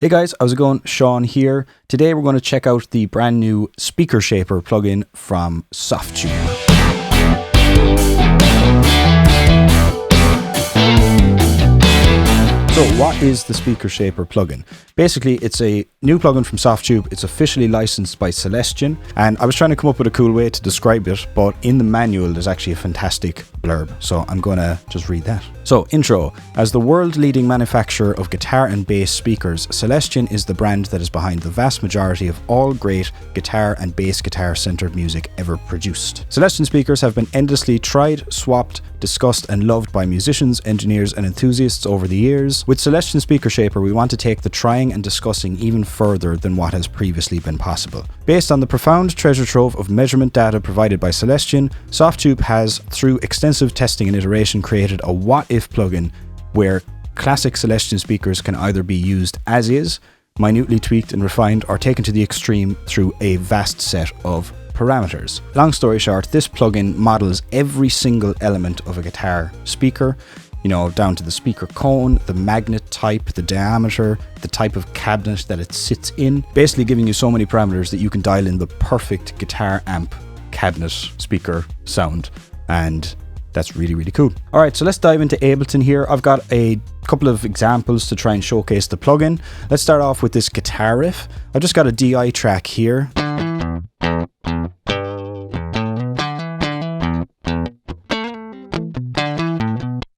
Hey guys, how's it going? Seán here. Today we're going to check out the brand new Speaker Shaper plugin from Softube. So what is the Speaker Shaper plugin? Basically, it's a new plugin from Softube. It's officially licensed by Celestion, and I was trying to come up with a cool way to describe it, but in the manual there's actually a fantastic blurb, so I'm gonna just read that. So, intro. As the world-leading manufacturer of guitar and bass speakers, Celestion is the brand that is behind the vast majority of all great guitar and bass guitar-centered music ever produced. Celestion speakers have been endlessly tried, swapped, discussed and loved by musicians, engineers and enthusiasts over the years. With Celestion Speaker Shaper, we want to take the trying and discussing even further than what has previously been possible. Based on the profound treasure trove of measurement data provided by Celestion, Softube has, through extensive testing and iteration, created a what-if plugin where classic Celestion speakers can either be used as is, minutely tweaked and refined, or taken to the extreme through a vast set of parameters. Long story short, this plugin models every single element of a guitar speaker, you know, down to the speaker cone, the magnet type, the diameter, the type of cabinet that it sits in, basically giving you so many parameters that you can dial in the perfect guitar amp cabinet speaker sound, and that's really, really cool. Alright, so let's dive into Ableton here. I've got a couple of examples to try and showcase the plugin. Let's start off with this guitar riff. I've just got a DI track here.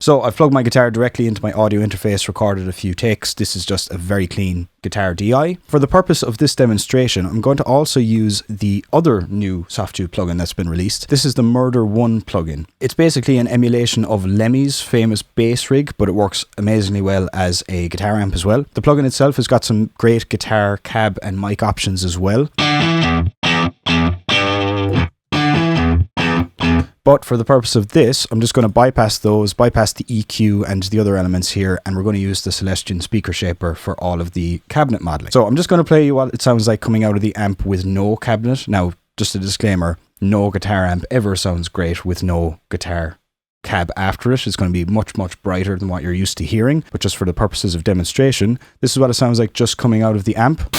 So I've plugged my guitar directly into my audio interface, recorded a few takes. This is just a very clean guitar DI. For the purpose of this demonstration, I'm going to also use the other new Softube plugin that's been released. This is the Murder 1 plugin. It's basically an emulation of Lemmy's famous bass rig, but it works amazingly well as a guitar amp as well. The plugin itself has got some great guitar, cab and mic options as well. But for the purpose of this, I'm just going to bypass those, bypass the EQ and the other elements here, and we're going to use the Celestion Speaker Shaper for all of the cabinet modeling. So I'm just going to play you what it sounds like coming out of the amp with no cabinet. Now, just a disclaimer, no guitar amp ever sounds great with no guitar cab after it. It's going to be much, much brighter than what you're used to hearing, but just for the purposes of demonstration, this is what it sounds like just coming out of the amp.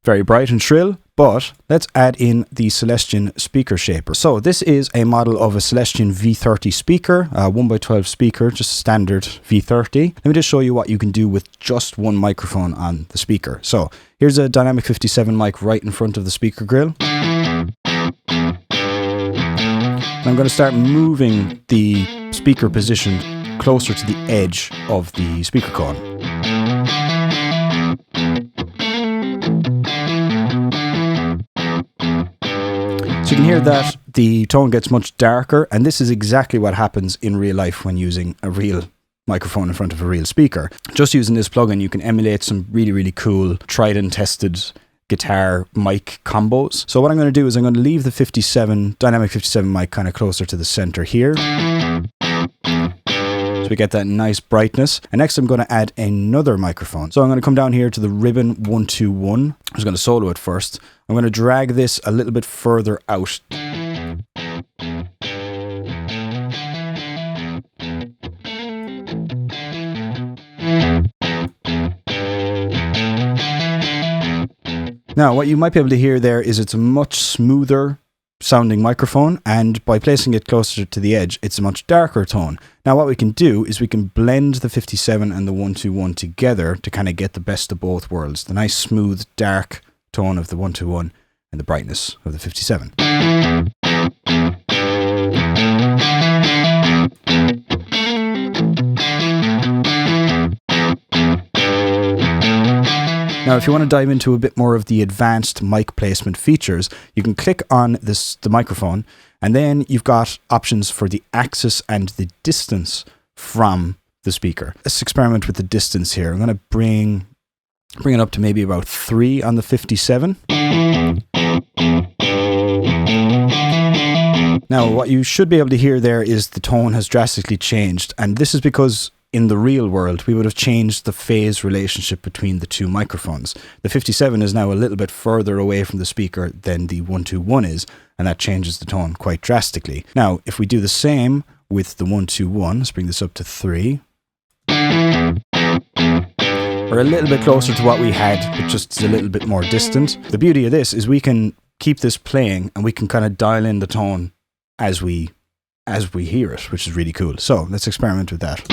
Very bright and shrill, but let's add in the Celestion Speaker Shaper. So this is a model of a Celestion V30 speaker, a 1x12 speaker, just standard V30. Let me just show you what you can do with just one microphone on the speaker. So here's a Dynamic 57 mic right in front of the speaker grill. And I'm going to start moving the speaker position closer to the edge of the speaker cone. So you can hear that the tone gets much darker, and this is exactly what happens in real life when using a real microphone in front of a real speaker. Just using this plugin, you can emulate some really, really cool, tried and tested guitar mic combos. So what I'm going to do is I'm going to leave the Dynamic 57 mic kind of closer to the center here. So we get that nice brightness. And next I'm going to add another microphone. So I'm going to come down here to the Ribbon 121. I'm just going to solo it first. I'm going to drag this a little bit further out. Now, what you might be able to hear there is it's a much smoother sounding microphone, and by placing it closer to the edge, it's a much darker tone. Now, what we can do is we can blend the 57 and the 121 together to kind of get the best of both worlds. The nice, smooth, dark tone of the 121 and the brightness of the 57. Now, if you want to dive into a bit more of the advanced mic placement features, you can click on the microphone, and then you've got options for the axis and the distance from the speaker. Let's experiment with the distance here. I'm going to bring it up to maybe about 3 on the 57. Now, what you should be able to hear there is the tone has drastically changed, and this is because in the real world, we would have changed the phase relationship between the two microphones. The 57 is now a little bit further away from the speaker than the 121 is, and that changes the tone quite drastically. Now, if we do the same with the 121, let's bring this up to 3. or a little bit closer to what we had, but just a little bit more distant. The beauty of this is we can keep this playing and we can kind of dial in the tone as we hear it, which is really cool. So let's experiment with that.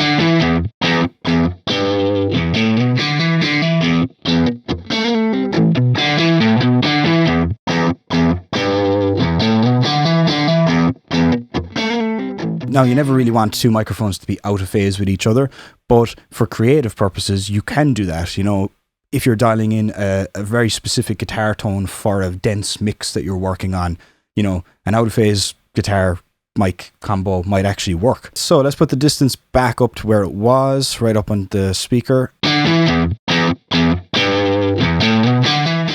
Now, you never really want two microphones to be out of phase with each other, but for creative purposes, you can do that. You know, if you're dialing in a very specific guitar tone for a dense mix that you're working on, you know, an out of phase guitar mic combo might actually work. So let's put the distance back up to where it was, right up on the speaker.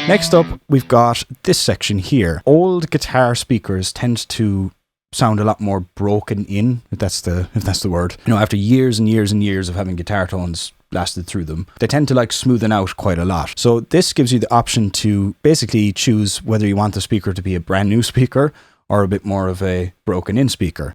Next up, we've got this section here. Old guitar speakers tend to sound a lot more broken in, if that's the word. You know, after years and years and years of having guitar tones blasted through them, they tend to like smoothen out quite a lot. So this gives you the option to basically choose whether you want the speaker to be a brand new speaker or a bit more of a broken in speaker.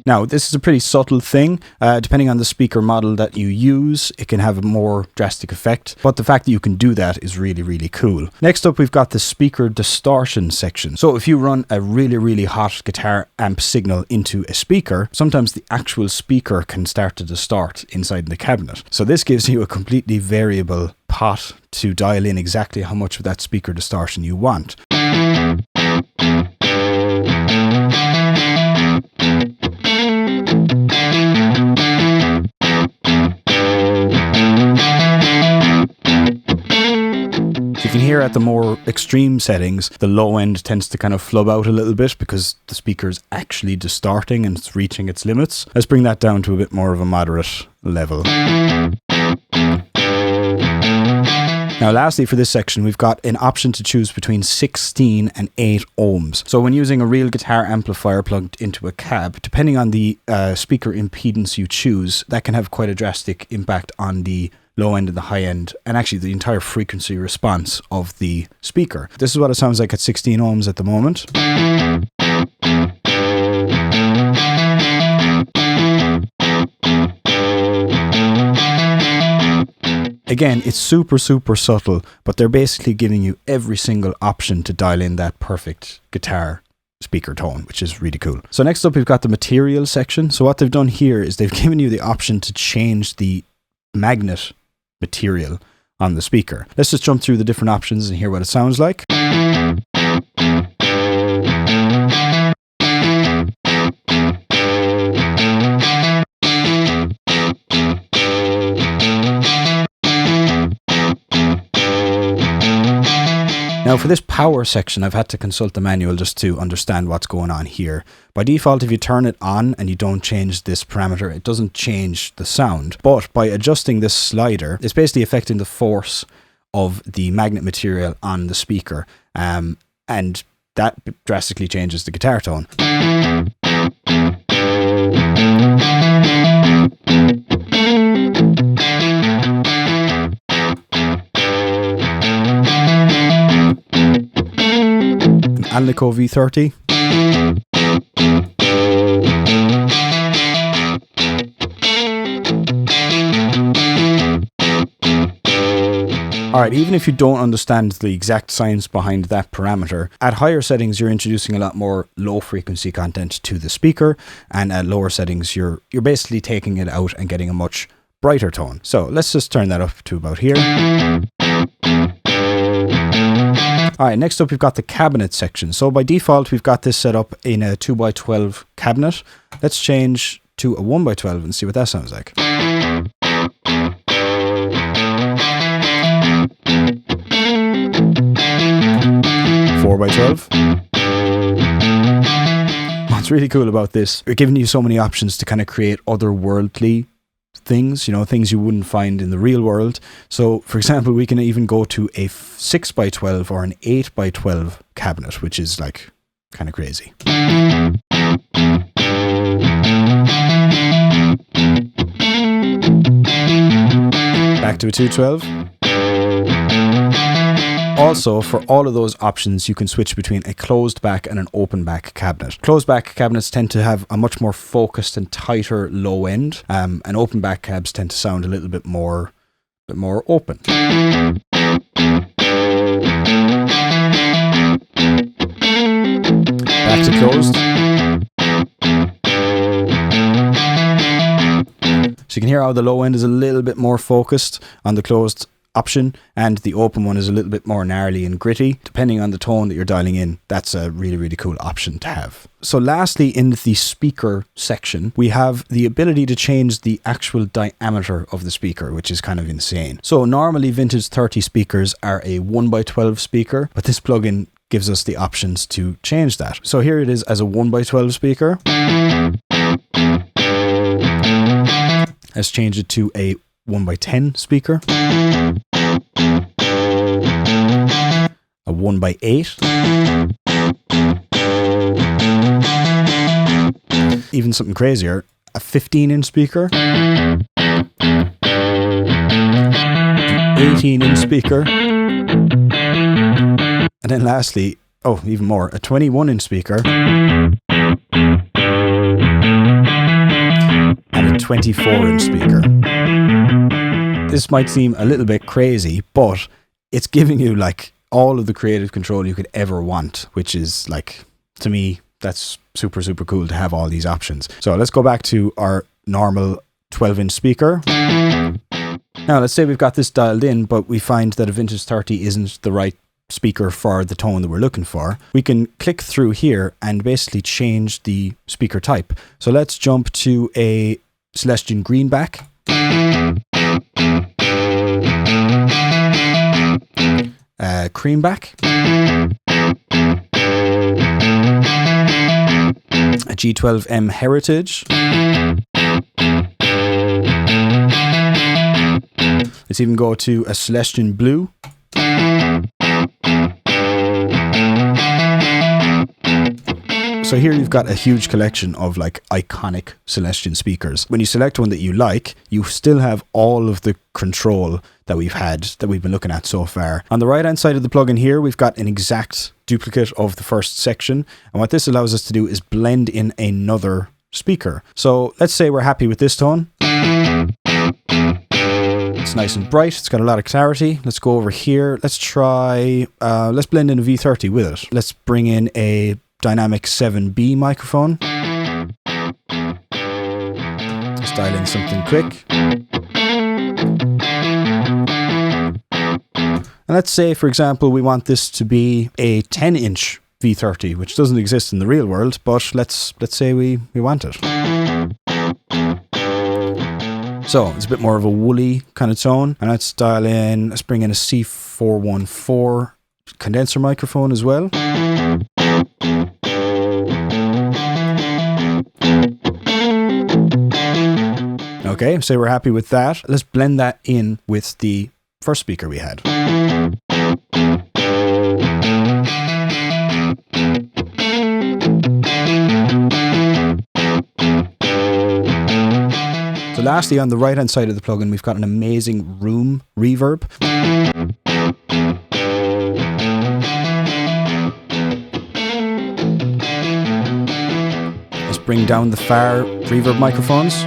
Now, this is a pretty subtle thing. Depending on the speaker model that you use, it can have a more drastic effect. But the fact that you can do that is really, really cool. Next up, we've got the speaker distortion section. So if you run a really, really hot guitar amp signal into a speaker, sometimes the actual speaker can start to distort inside the cabinet. So this gives you a completely variable pot to dial in exactly how much of that speaker distortion you want. You can hear at the more extreme settings, the low end tends to kind of flub out a little bit because the speaker is actually distorting and it's reaching its limits. Let's bring that down to a bit more of a moderate level. Now lastly, for this section, we've got an option to choose between 16 and 8 ohms. So when using a real guitar amplifier plugged into a cab, depending on the speaker impedance you choose, that can have quite a drastic impact on the low end and the high end, and actually the entire frequency response of the speaker. This is what it sounds like at 16 ohms at the moment. Again, it's super, super subtle, but they're basically giving you every single option to dial in that perfect guitar speaker tone, which is really cool. So next up, we've got the material section. So what they've done here is they've given you the option to change the magnet material on the speaker. Let's just jump through the different options and hear what it sounds like. Now for this power section, I've had to consult the manual just to understand what's going on here. By default, if you turn it on and you don't change this parameter, it doesn't change the sound. But by adjusting this slider, it's basically affecting the force of the magnet material on the speaker. And that drastically changes the guitar tone. Alico V30. Alright, even if you don't understand the exact science behind that parameter, at higher settings you're introducing a lot more low frequency content to the speaker, and at lower settings you're basically taking it out and getting a much brighter tone. So let's just turn that up to about here. Alright, next up we've got the cabinet section. So by default we've got this set up in a 2x12 cabinet. Let's change to a 1x12 and see what that sounds like. 4x12. What's really cool about this, we're giving you so many options to kind of create otherworldly things, you know, things you wouldn't find in the real world. So for example, we can even go to a 6x12 or an 8x12 cabinet, which is like kind of crazy. Back to a 212. Also, for all of those options, you can switch between a closed back and an open back cabinet. Closed back cabinets tend to have a much more focused and tighter low end, and open back cabs tend to sound a little bit more open. Back to closed. So you can hear how the low end is a little bit more focused on the closed option, and the open one is a little bit more gnarly and gritty. Depending on the tone that you're dialing in, that's a really, really cool option to have. So lastly, in the speaker section, we have the ability to change the actual diameter of the speaker, which is kind of insane. So normally Vintage 30 speakers are a 1x12 speaker, but this plugin gives us the options to change that. So here it is as a 1x12 speaker. Let's change it to a 1x10 speaker, a 1x8, even something crazier, a 15-inch speaker, an 18-inch speaker, and then lastly, oh, even more, a 21-inch speaker, and a 24-inch speaker. This might seem a little bit crazy, but it's giving you like all of the creative control you could ever want, which is like, to me, that's super, super cool to have all these options. So let's go back to our normal 12-inch speaker. Now, let's say we've got this dialed in, but we find that a Vintage 30 isn't the right speaker for the tone that we're looking for. We can click through here and basically change the speaker type. So let's jump to a Celestion Greenback. Creamback, a G12M Heritage. Let's even go to a Celestion Blue. So here you've got a huge collection of like iconic Celestion speakers. When you select one that you like, you still have all of the control that we've been looking at so far. On the right hand side of the plugin here, we've got an exact duplicate of the first section. And what this allows us to do is blend in another speaker. So let's say we're happy with this tone. It's nice and bright. It's got a lot of clarity. Let's go over here. Let's try, let's blend in a V30 with it. Let's bring in a Dynamic 7B microphone. Just dial in something quick. And let's say, for example, we want this to be a 10-inch V30, which doesn't exist in the real world, but let's say we want it. So it's a bit more of a woolly kind of tone. And let's bring in a C414 condenser microphone as well. Okay, so we're happy with that. Let's blend that in with the first speaker we had. So lastly, on the right hand side of the plugin, we've got an amazing room reverb. Let's bring down the far reverb microphones.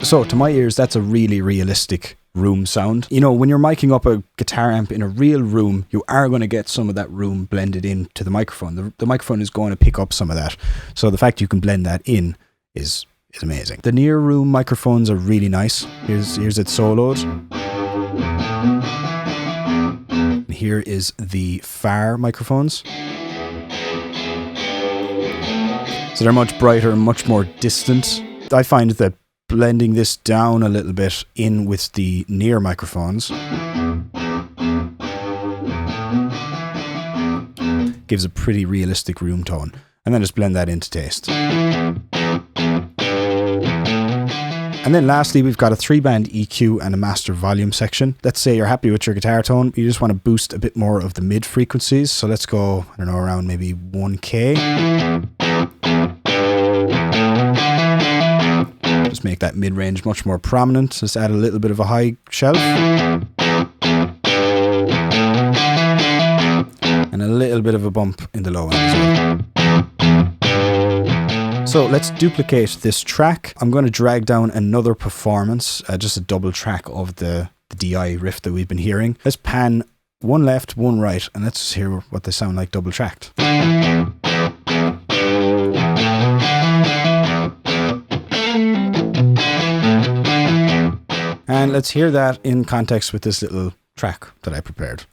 So to my ears, that's a really realistic room sound. You know, when you're miking up a guitar amp in a real room, you are going to get some of that room blended into the microphone. The microphone is going to pick up some of that. So the fact you can blend that in is amazing. The near room microphones are really nice. Here's it soloed. Here is the far microphones. So they're much brighter and much more distant. I find that blending this down a little bit in with the near microphones gives a pretty realistic room tone. And then just blend that into taste. And then lastly, we've got a 3-band EQ and a master volume section. Let's say you're happy with your guitar tone, but you just want to boost a bit more of the mid frequencies. So let's go, I don't know, around maybe 1K. Just make that mid-range much more prominent. Just add a little bit of a high shelf. And a little bit of a bump in the low end as well. So let's duplicate this track. I'm going to drag down another performance, just a double track of the DI riff that we've been hearing. Let's pan one left, one right, and let's hear what they sound like double tracked. And let's hear that in context with this little track that I prepared.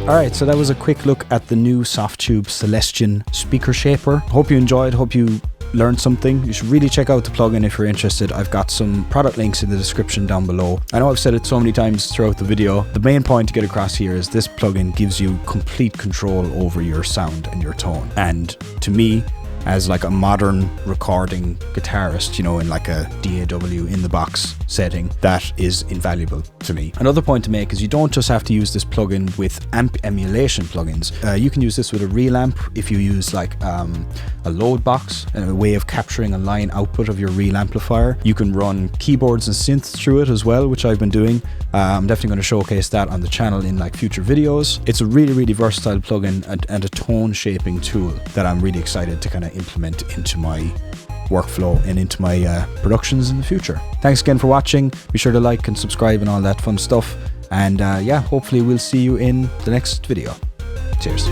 Alright, so that was a quick look at the new Softube Celestion Speaker Shaper. Hope you enjoyed, hope you learned something. You should really check out the plugin if you're interested. I've got some product links in the description down below. I know I've said it so many times throughout the video. The main point to get across here is this plugin gives you complete control over your sound and your tone. And to me, as like a modern recording guitarist, you know, in like a DAW in the box setting, that is invaluable to me. Another point to make is you don't just have to use this plugin with amp emulation plugins. You can use this with a real amp if you use like a load box, a way of capturing a line output of your real amplifier. You can run keyboards and synths through it as well, which I've been doing. I'm definitely going to showcase that on the channel in like future videos. It's a really, really versatile plugin and a tone shaping tool that I'm really excited to kind of implement into my workflow and into my productions in the future. Thanks again for watching. Be sure to like and subscribe and all that fun stuff. And yeah, hopefully we'll see you in the next video. Cheers.